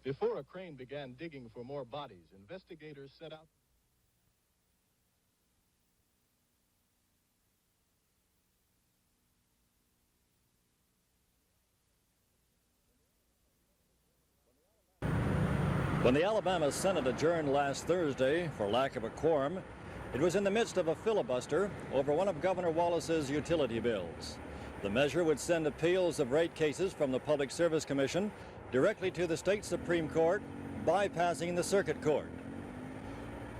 Before a crane began digging for more bodies, investigators set out. When the Alabama Senate adjourned last Thursday for lack of a quorum, it was in the midst of a filibuster over one of Governor Wallace's utility bills. The measure would send appeals of rate cases from the Public Service Commission directly to the state Supreme Court, bypassing the Circuit Court.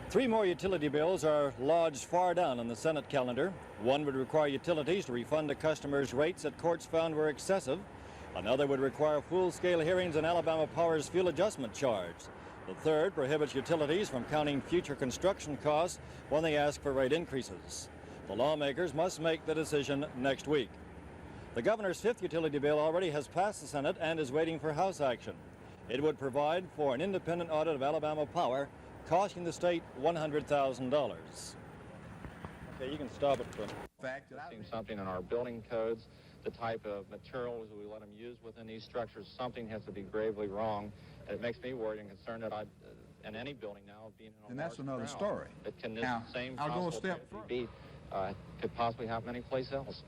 3 more utility bills are lodged far down on the Senate calendar. One would require utilities to refund a customer's rates that courts found were excessive. Another would require full-scale hearings on Alabama Power's fuel adjustment charge. The third prohibits utilities from counting future construction costs when they ask for rate increases. The lawmakers must make the decision next week. The governor's 5th utility bill already has passed the Senate and is waiting for House action. It would provide for an independent audit of Alabama Power, costing the state $100,000. Okay, you can stop it for fact. Something in our building codes, the type of materials we let them use within these structures, something has to be gravely wrong. It makes me worried and concerned that in any building now, being in a and that's another ground, story. It can Now, this same I'll go a possible step further. could possibly happen anyplace else.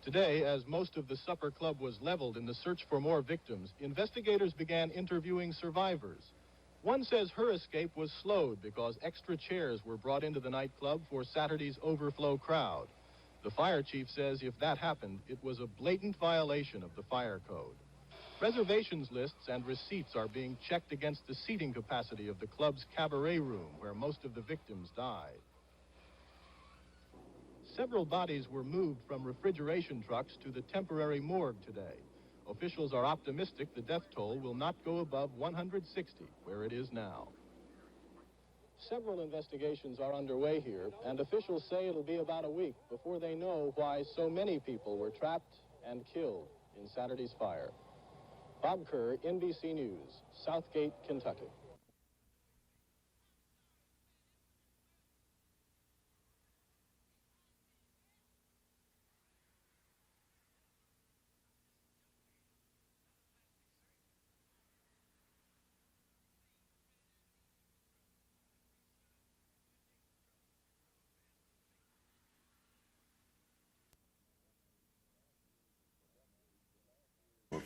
Today, as most of the supper club was leveled in the search for more victims, investigators began interviewing survivors. One says her escape was slowed because extra chairs were brought into the nightclub for Saturday's overflow crowd. The fire chief says if that happened, it was a blatant violation of the fire code. Reservations lists and receipts are being checked against the seating capacity of the club's cabaret room, where most of the victims died. Several bodies were moved from refrigeration trucks to the temporary morgue today. Officials are optimistic the death toll will not go above 160, where it is now. Several investigations are underway here, and officials say it'll be about a week before they know why so many people were trapped and killed in Saturday's fire. Bob Kerr, NBC News, Southgate, Kentucky.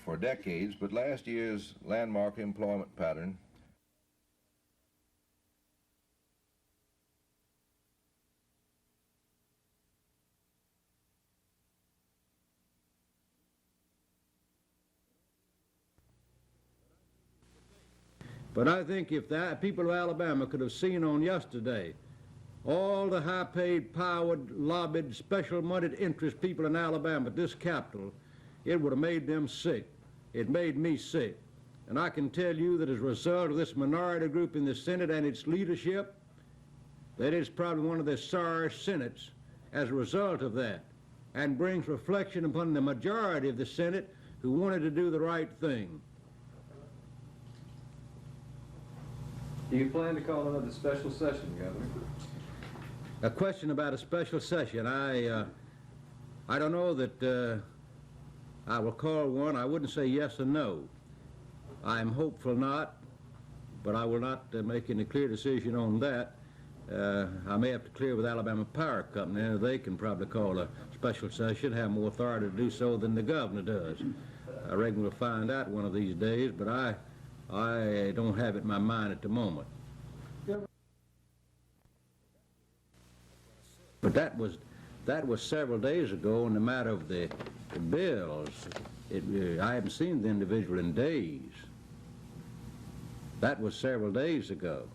For decades, but last year's landmark employment pattern But I think if the people of Alabama could have seen on yesterday all the high-paid, powered, lobbied, special-moneyed interest people in Alabama at this capital, it would have made them sick. It made me sick. And I can tell you that as a result of this minority group in the Senate and its leadership, that it's probably one of the sorriest Senates as a result of that, and brings reflection upon the majority of the Senate who wanted to do the right thing. Do you plan to call another special session, Governor? A question about a special session. I don't know that I will call one. I wouldn't say yes or no. I'm hopeful not, but I will not make any clear decision on that. I may have to clear with Alabama Power Company, and they can probably call a special session, have more authority to do so than the governor does. I reckon we'll find out one of these days, but I don't have it in my mind at the moment. But that was several days ago in the matter of the bills. I haven't seen the individual in days. That was several days ago.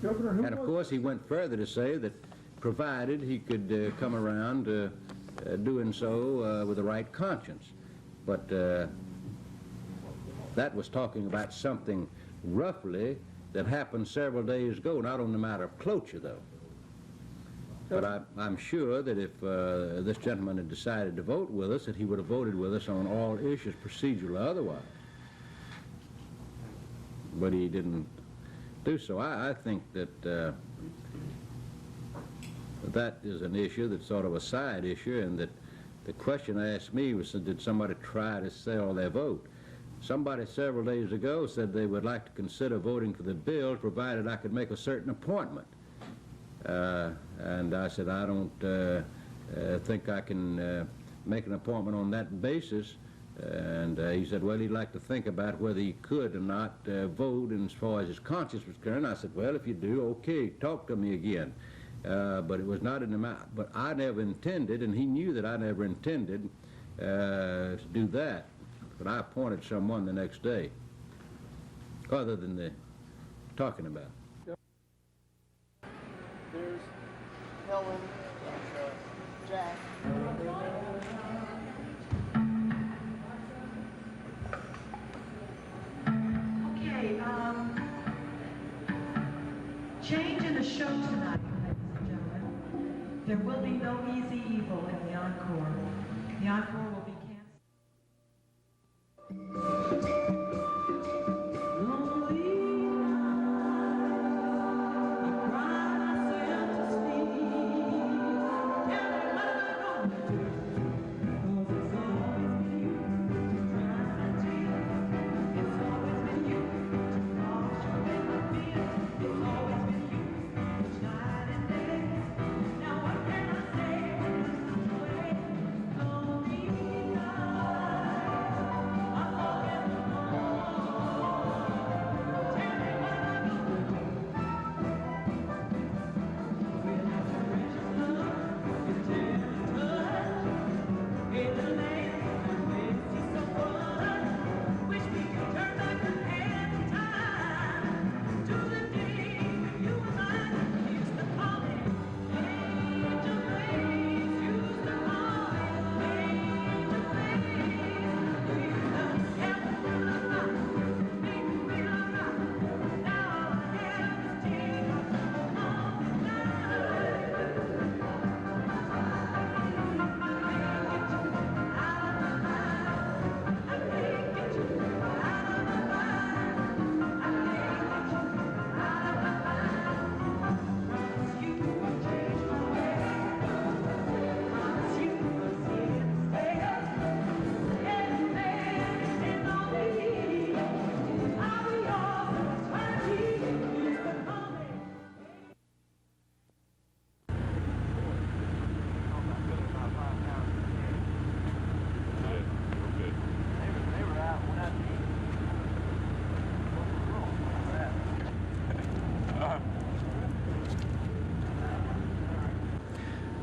Governor, and of course he went further to say that provided he could come around doing so with the right conscience. But that was talking about something roughly that happened several days ago, not on the matter of cloture though. But I'm sure that if this gentleman had decided to vote with us, that he would have voted with us on all issues, procedural or otherwise. But he didn't do so. I think that that is an issue that's sort of a side issue, and that the question asked me was, did somebody try to sell their vote? somebody several days ago said they would like to consider voting for the bill provided I could make a certain appointment. And I said, I don't think I can make an appointment on that basis. And he said, well, he'd like to think about whether he could or not vote as far as his conscience was concerned. I said, well, if you do, okay, talk to me again. But it was not in the mouth. But I never intended, and he knew that I never intended to do that. But I appointed someone the next day, other than the talking about. There's Helen, Jack. Okay, change in the show tonight, ladies and gentlemen. There will be no easy evil in the encore. The encore will be canceled.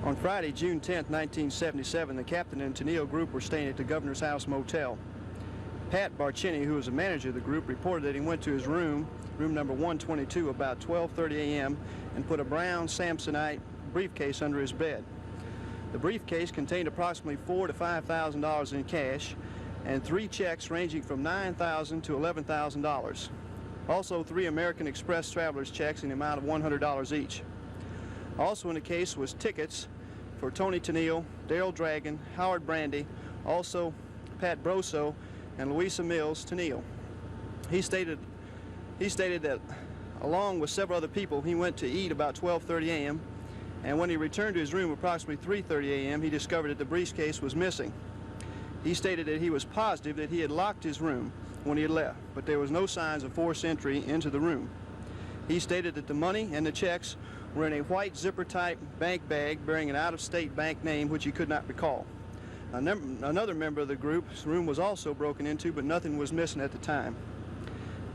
On Friday, June 10, 1977, the captain and Tennille group were staying at the Governor's House Motel. Pat Barcini, who was the manager of the group, reported that he went to his room number 122, about 12:30 a.m. and put a brown Samsonite briefcase under his bed. The briefcase contained approximately $4,000 to $5,000 in cash and 3 checks ranging from $9,000 to $11,000. Also, 3 American Express travelers checks in the amount of $100 each. Also in the case was tickets for Tony Tennille, Darryl Dragon, Howard Brandy, also Pat Broso, and Louisa Mills Tennille. He stated that along with several other people, he went to eat about 12:30 a.m. and when he returned to his room approximately 3:30 a.m., he discovered that the briefcase was missing. He stated that he was positive that he had locked his room when he had left, but there was no signs of forced entry into the room. He stated that the money and the checks were in a white zipper-type bank bag bearing an out-of-state bank name which he could not recall. Another member of the group's room was also broken into, but nothing was missing at the time.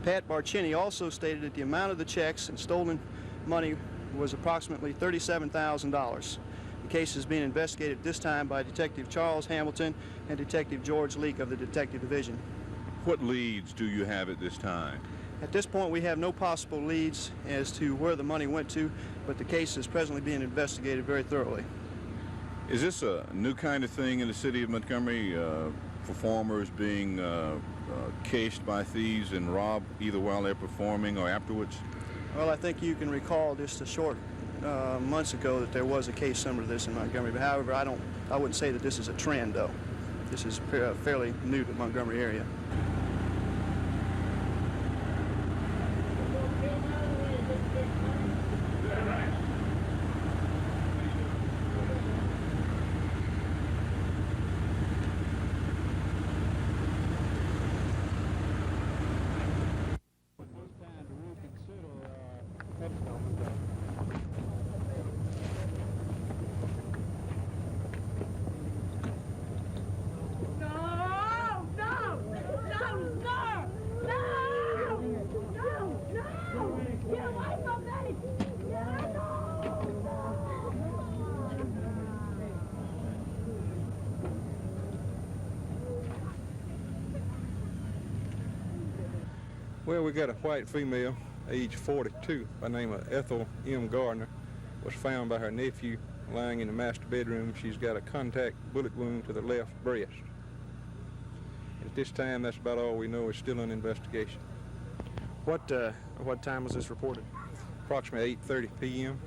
Pat Barcini also stated that the amount of the checks and stolen money was approximately $37,000. The case is being investigated at this time by Detective Charles Hamilton and Detective George Leake of the Detective Division. What leads do you have at this time? At this point, we have no possible leads as to where the money went to, but the case is presently being investigated very thoroughly. Is this a new kind of thing in the city of Montgomery? Performers being cased by thieves and robbed either while they're performing or afterwards? Well, I think you can recall just a short months ago that there was a case similar to this in Montgomery. But however, I wouldn't say that this is a trend, though. This is fairly new to the Montgomery area. Well, we got a white female, age 42, by the name of Ethel M. Gardner, was found by her nephew lying in the master bedroom. She's got a contact bullet wound to the left breast. At this time, that's about all we know. It's still an investigation. What time was this reported? Approximately 8:30 p.m.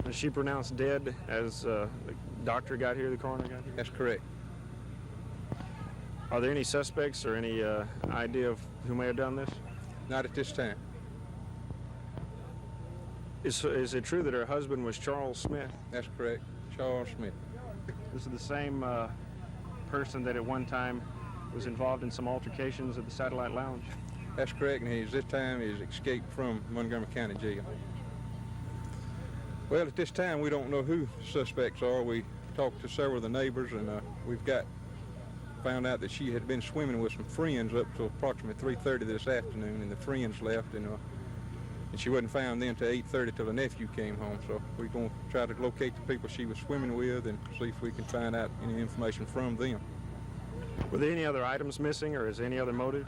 Was she pronounced dead as the doctor got here, the coroner got here? That's correct. Are there any suspects or any idea of who may have done this? Not at this time. Is it true that her husband was Charles Smith? That's correct, Charles Smith. This is the same person that at one time was involved in some altercations at the Satellite Lounge? That's correct, and this time he's escaped from Montgomery County Jail. Well, at this time, we don't know who the suspects are. We talked to several of the neighbors, and we've found out that she had been swimming with some friends up to approximately 3:30 this afternoon, and the friends left, and she wasn't found then till 8:30 till the nephew came home. So we're going to try to locate the people she was swimming with and see if we can find out any information from them. Were there any other items missing, or is there any other motive?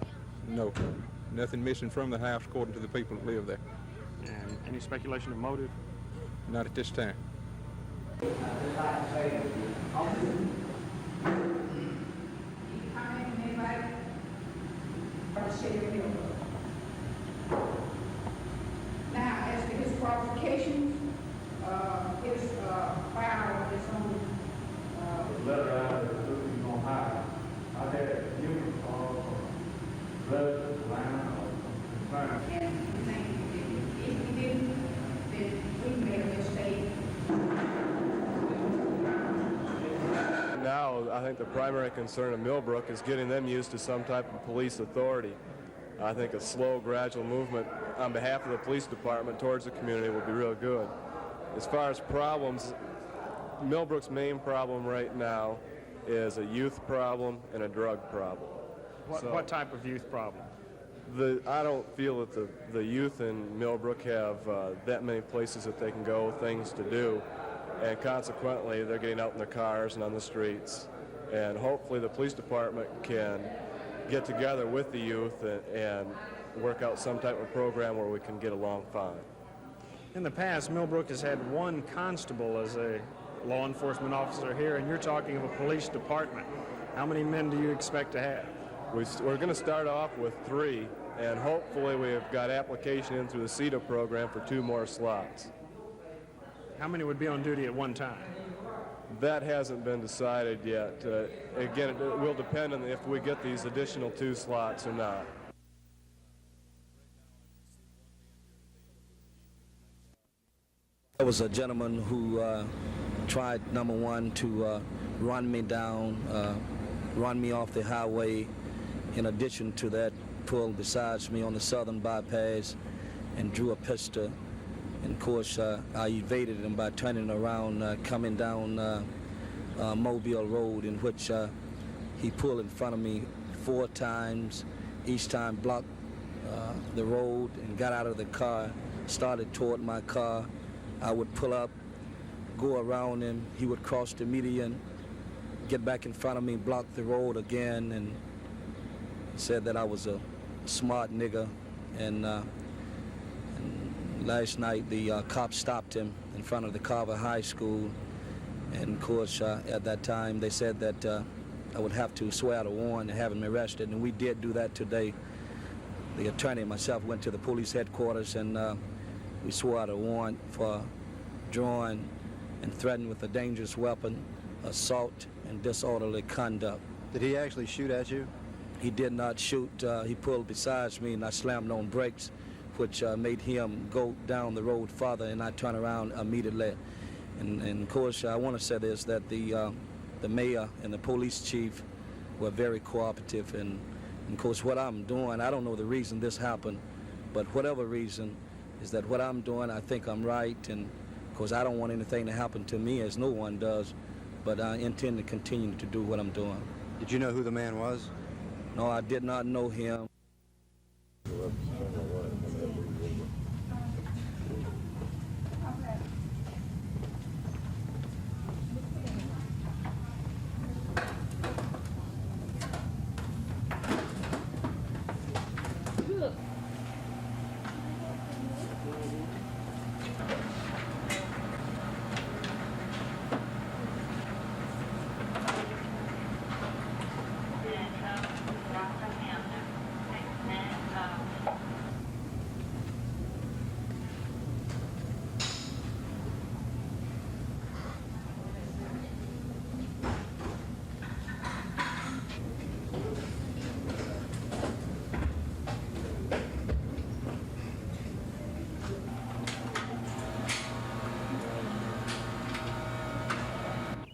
No, nothing missing from the house according to the people that live there. And any speculation of motive? Not at this time. Now, as to his qualifications, his file is on. Letter out of the he's gonna hire. I had numerous calls from residents, landlords, concerns. And you think if he didn't, then we made a mistake. Now, I think the primary concern of Millbrook is getting them used to some type of police authority. I think a slow, gradual movement on behalf of the police department towards the community would be real good. As far as problems, Millbrook's main problem right now is a youth problem and a drug problem. What type of youth problem? I don't feel that the youth in Millbrook have that many places that they can go, things to do, and consequently they're getting out in their cars and on the streets. And hopefully the police department can get together with the youth and work out some type of program where we can get along fine. In the past, Millbrook has had one constable as a law enforcement officer here, and you're talking of a police department. How many men do you expect to have? We're going to start off with 3, and hopefully we've got application in through the CETA program for 2 more slots. How many would be on duty at one time? That hasn't been decided yet. Again, it will depend on if we get these additional 2 slots or not. There was a gentleman who tried, number one, to run me down, run me off the highway. In addition to that, pulled besides me on the southern bypass and drew a pistol. And of course, I evaded him by turning around, coming down Mobile Road, in which he pulled in front of me 4 times, each time blocked the road and got out of the car, started toward my car. I would pull up, go around him, he would cross the median, get back in front of me, block the road again, and said that I was a smart nigger. And last night the cops stopped him in front of the Carver High School, and of course at that time they said that I would have to swear out a warrant and have him arrested, and we did do that today. The attorney and myself went to the police headquarters, and we swore out a warrant for drawing and threatening with a dangerous weapon, assault, and disorderly conduct. Did he actually shoot at you? He did not shoot. He pulled besides me, and I slammed on brakes, which made him go down the road farther, and I turned around immediately. And of course, I want to say this, that the mayor and the police chief were very cooperative. And of course, what I'm doing, I don't know the reason this happened, but whatever reason, is that what I'm doing, I think I'm right, and of course I don't want anything to happen to me, as no one does, but I intend to continue to do what I'm doing. Did you know who the man was? No, I did not know him.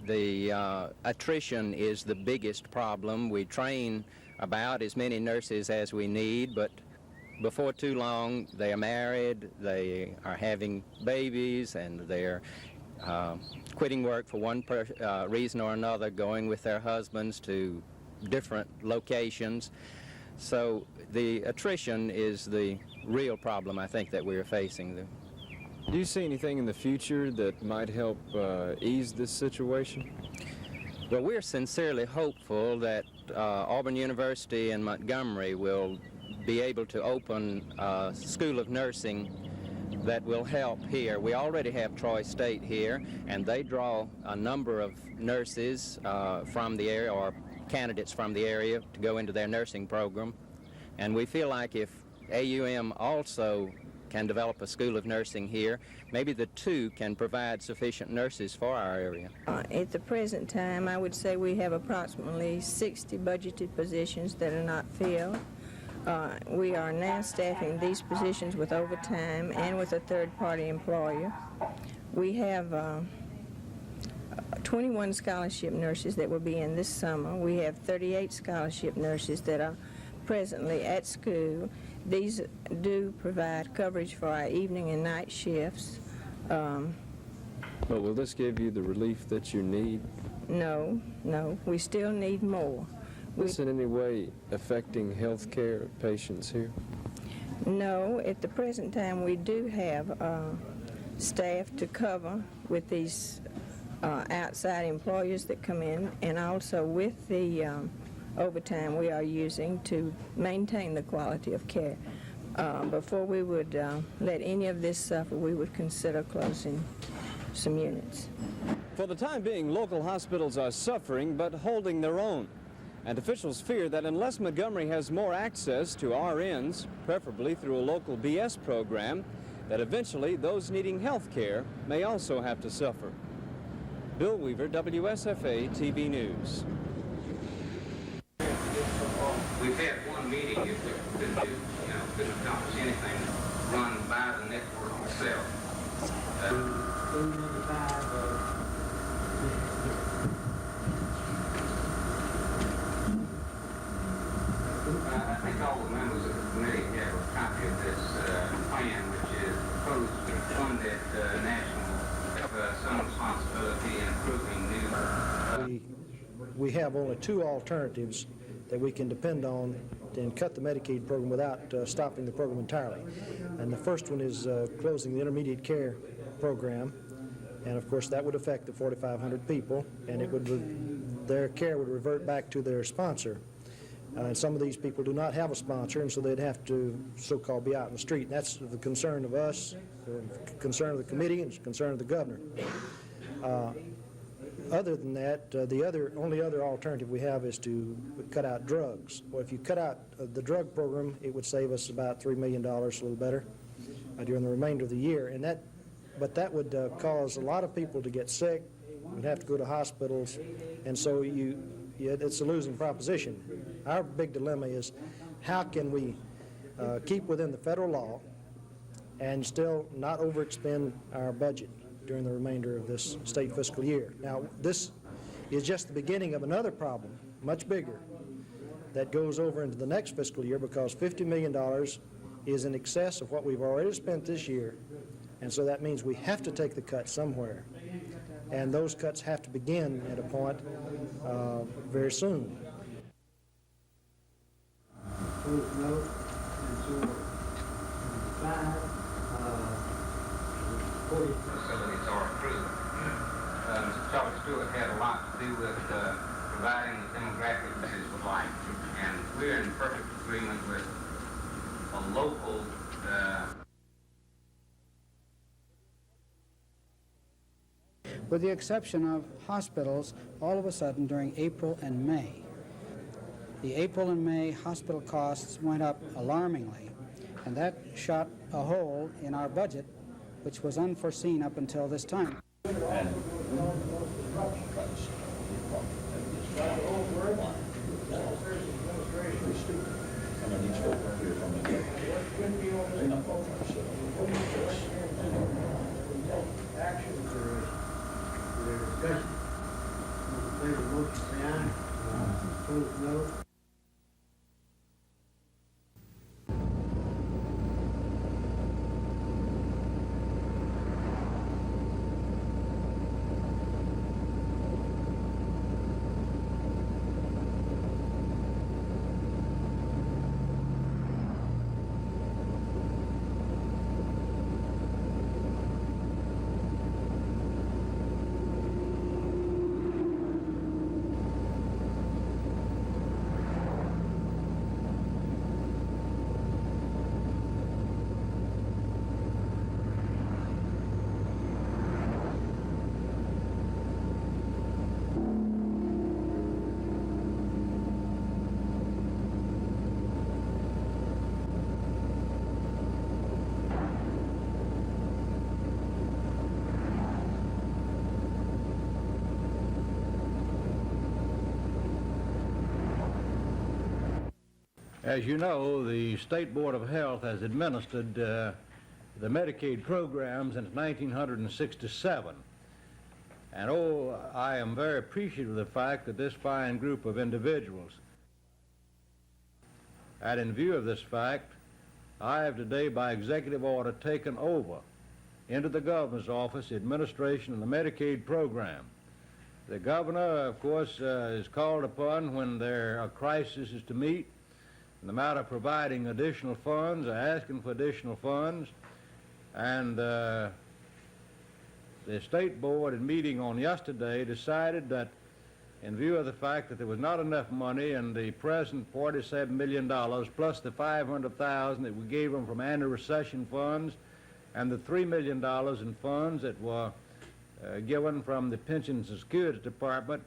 The attrition is the biggest problem. We train about as many nurses as we need, but before too long they are married, they are having babies, and they're quitting work for one reason or another, going with their husbands to different locations. So the attrition is the real problem, I think, that we're facing. Do you see anything in the future that might help ease this situation? Well, we're sincerely hopeful that Auburn University in Montgomery will be able to open a school of nursing that will help here. We already have Troy State here, and they draw a number of nurses from the area, or candidates from the area, to go into their nursing program. And we feel like if AUM also can develop a school of nursing here, maybe the two can provide sufficient nurses for our area. At the present time, I would say we have approximately 60 budgeted positions that are not filled. We are now staffing these positions with overtime and with a third-party employer. We have 21 scholarship nurses that will be in this summer. We have 38 scholarship nurses that are presently at school. These do provide coverage for our evening and night shifts. But will this give you the relief that you need? No, we still need more. Is this in any way affecting health care of patients here? No, at the present time we do have staff to cover with these outside employers that come in, and also with the overtime we are using to maintain the quality of care. Before we would let any of this suffer, we would consider closing some units. For the time being, local hospitals are suffering but holding their own. And officials fear that unless Montgomery has more access to RNs, preferably through a local BS program, that eventually those needing health care may also have to suffer. Bill Weaver, WSFA TV News. We've had one meeting, if we couldn't do, couldn't accomplish anything run by the network itself. I think all the members of the committee have a copy of this plan, which is proposed to fund that national, have some responsibility in improving new. We have only two alternatives that we can depend on and cut the Medicaid program without stopping the program entirely. And the first one is closing the intermediate care program, and of course that would affect the 4,500 people, and it would their care would revert back to their sponsor. And some of these people do not have a sponsor, and so they'd have to so-called be out in the street. And that's the concern of us, the concern of the committee, and the concern of the governor. Other than that, the only other alternative we have is to cut out drugs. Well, if you cut out the drug program, it would save us about $3 million, a little better, during the remainder of the year. But that would cause a lot of people to get sick. We'd have to go to hospitals, and so it's a losing proposition. Our big dilemma is how can we keep within the federal law and still not overexpend our budget during the remainder of this state fiscal year. Now, this is just the beginning of another problem, much bigger, that goes over into the next fiscal year, because $50 million is in excess of what we've already spent this year, and so that means we have to take the cut somewhere. And those cuts have to begin at a point very soon. Facilities are approved. Charlie Stewart had a lot to do with providing the demographics that he would like, and we're in perfect agreement with a local With the exception of hospitals, all of a sudden during April and May, the April and May hospital costs went up alarmingly, and that shot a hole in our budget, which was unforeseen up until this time. As you know, the State Board of Health has administered the Medicaid program since 1967. And I am very appreciative of the fact that this fine group of individuals, and in view of this fact, I have today by executive order taken over into the governor's office the administration of the Medicaid program. The governor, of course, is called upon when there are crises to meet in the matter of providing additional funds or asking for additional funds. And the State Board, in meeting on yesterday, decided that in view of the fact that there was not enough money in the present $47 million plus the $500,000 that we gave them from anti-recession funds and the $3 million in funds that were given from the Pensions and Security Department,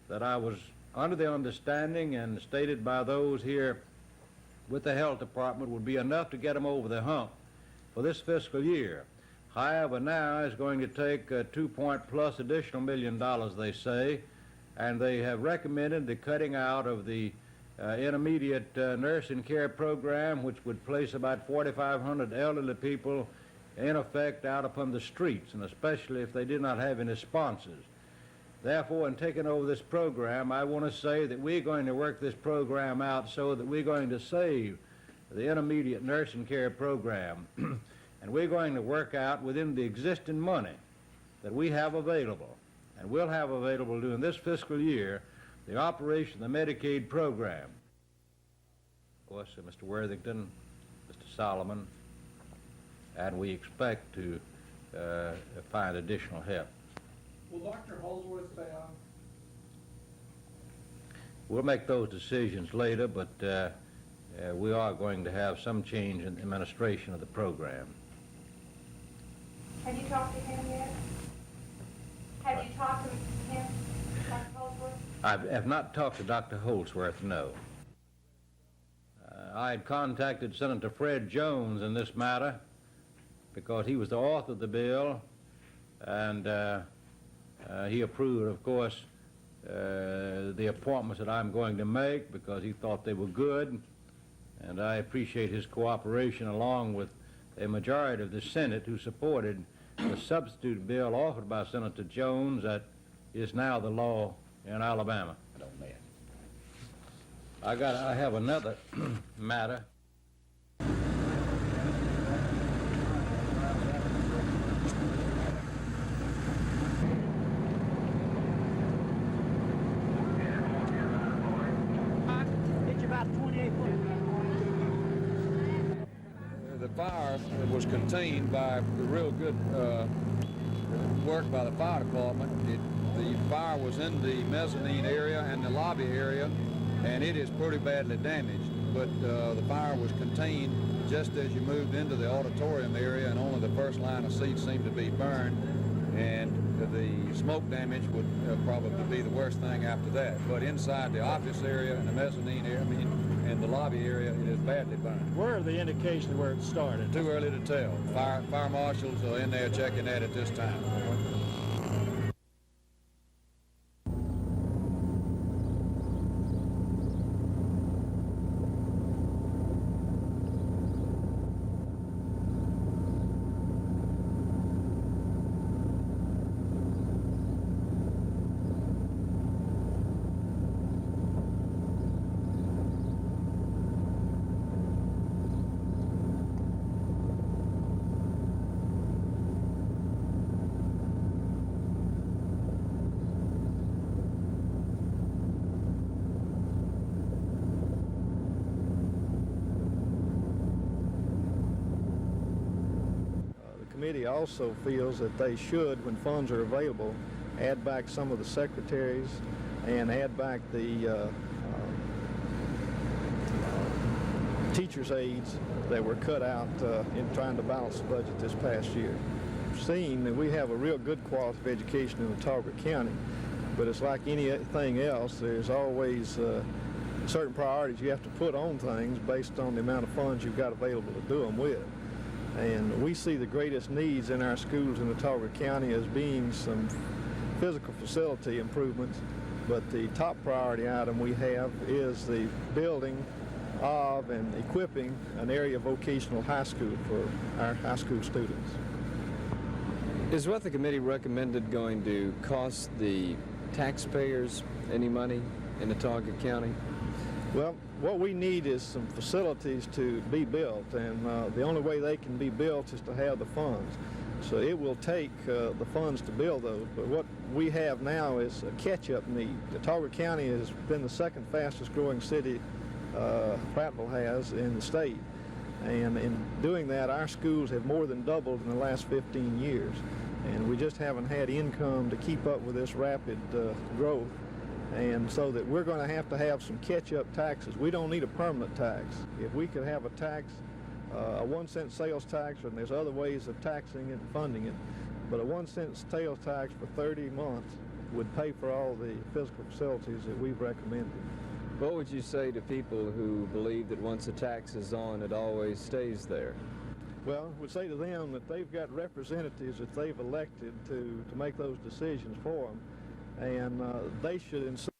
that I was under the understanding and stated by those here with the Health Department would be enough to get them over the hump for this fiscal year. However, now it's going to take $2+ additional million, they say, and they have recommended the cutting out of the intermediate nursing care program, which would place about 4,500 elderly people in effect out upon the streets, and especially if they did not have any sponsors. Therefore, in taking over this program, I want to say that we're going to work this program out so that we're going to save the intermediate nursing care program. And we're going to work out within the existing money that we have available, and we'll have available during this fiscal year, the operation of the Medicaid program. Of course, Mr. Worthington, Mr. Solomon, and we expect to find additional help. Will Dr. Holdsworth stay on? We'll make those decisions later, but we are going to have some change in the administration of the program. Have you talked to him yet? Have you talked to him, Dr. Holdsworth? I have not talked to Dr. Holdsworth, no. I had contacted Senator Fred Jones in this matter because he was the author of the bill, and he approved, of course, the appointments that I'm going to make because he thought they were good, and I appreciate his cooperation along with a majority of the Senate who supported the substitute bill offered by Senator Jones that is now the law in Alabama. I have another matter. was contained by the real good work by the fire department. The fire was in the mezzanine area and the lobby area, and it is pretty badly damaged. But the fire was contained just as you moved into the auditorium area, and only the first line of seats seemed to be burned, and the smoke damage would probably be the worst thing after that. But inside the office area and the mezzanine area, and the lobby area, it is badly burned. Where are the indications where it started? Too early to tell. Fire marshals are in there checking that at this time. The committee also feels that they should, when funds are available, add back some of the secretaries and add back the teachers' aides that were cut out in trying to balance the budget this past year. We've seen that we have a real good quality of education in Watauga County, but it's like anything else. There's always certain priorities you have to put on things based on the amount of funds you've got available to do them with. And we see the greatest needs in our schools in Watauga County as being some physical facility improvements, but the top priority item we have is the building of and equipping an area vocational high school for our high school students. Is what the committee recommended going to cost the taxpayers any money in Watauga County? Well, what we need is some facilities to be built, and the only way they can be built is to have the funds. So it will take the funds to build those, but what we have now is a catch-up need. Watauga County has been the second fastest growing city Prattville has in the state, and in doing that our schools have more than doubled in the last 15 years, and we just haven't had income to keep up with this rapid growth. And so that we're going to have some catch-up taxes. We don't need a permanent tax. If we could have a tax, a 1-cent sales tax, and there's other ways of taxing it and funding it, but a 1-cent sales tax for 30 months would pay for all the physical facilities that we've recommended. What would you say to people who believe that once a tax is on, it always stays there? Well, I would say to them that they've got representatives that they've elected to make those decisions for them, and they should insist